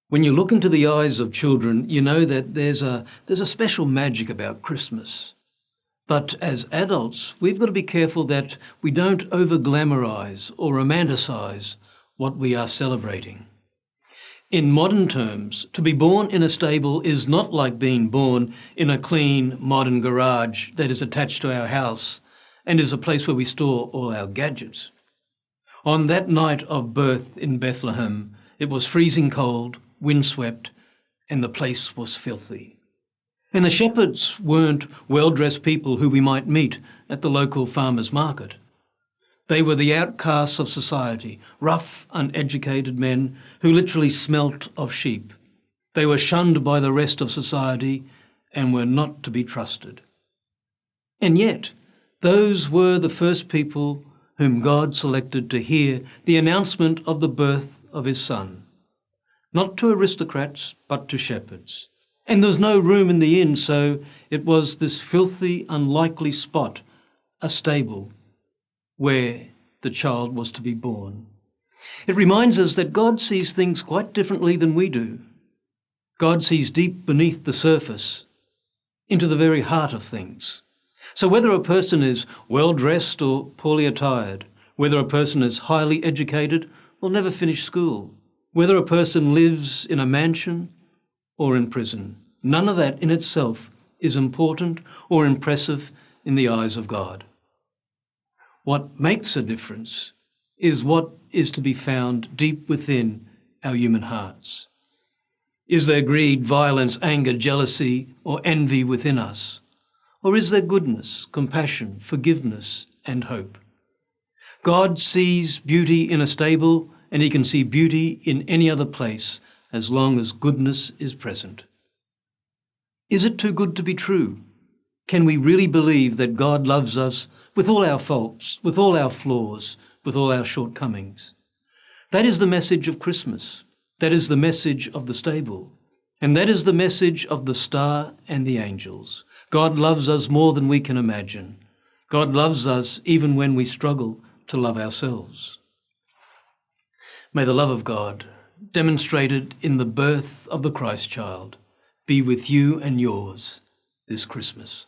When you look into the eyes of children, you know that there's a special magic about Christmas. But as adults, we've got to be careful that we don't over-glamorize or romanticize what we are celebrating. In modern terms, to be born in a stable is not like being born in a clean, modern garage that is attached to our house and is a place where we store all our gadgets. On that night of birth in Bethlehem, it was freezing cold, windswept, and the place was filthy. And the shepherds weren't well-dressed people who we might meet at the local farmer's market. They were the outcasts of society, rough, uneducated men who literally smelt of sheep. They were shunned by the rest of society and were not to be trusted. And yet, those were the first people whom God selected to hear the announcement of the birth of his Son. Not to aristocrats, but to shepherds. And there was no room in the inn, so it was this filthy, unlikely spot, a stable, where the child was to be born. It reminds us that God sees things quite differently than we do. God sees deep beneath the surface, into the very heart of things. So whether a person is well-dressed or poorly attired, whether a person is highly educated or never finished school, whether a person lives in a mansion or in prison, none of that in itself is important or impressive in the eyes of God. What makes a difference is what is to be found deep within our human hearts. Is there greed, violence, anger, jealousy, or envy within us? Or is there goodness, compassion, forgiveness, and hope? God sees beauty in a stable, and he can see beauty in any other place as long as goodness is present. Is it too good to be true? Can we really believe that God loves us with all our faults, with all our flaws, with all our shortcomings? That is the message of Christmas. That is the message of the stable. And that is the message of the star and the angels. God loves us more than we can imagine. God loves us even when we struggle to love ourselves. May the love of God, demonstrated in the birth of the Christ child, be with you and yours this Christmas.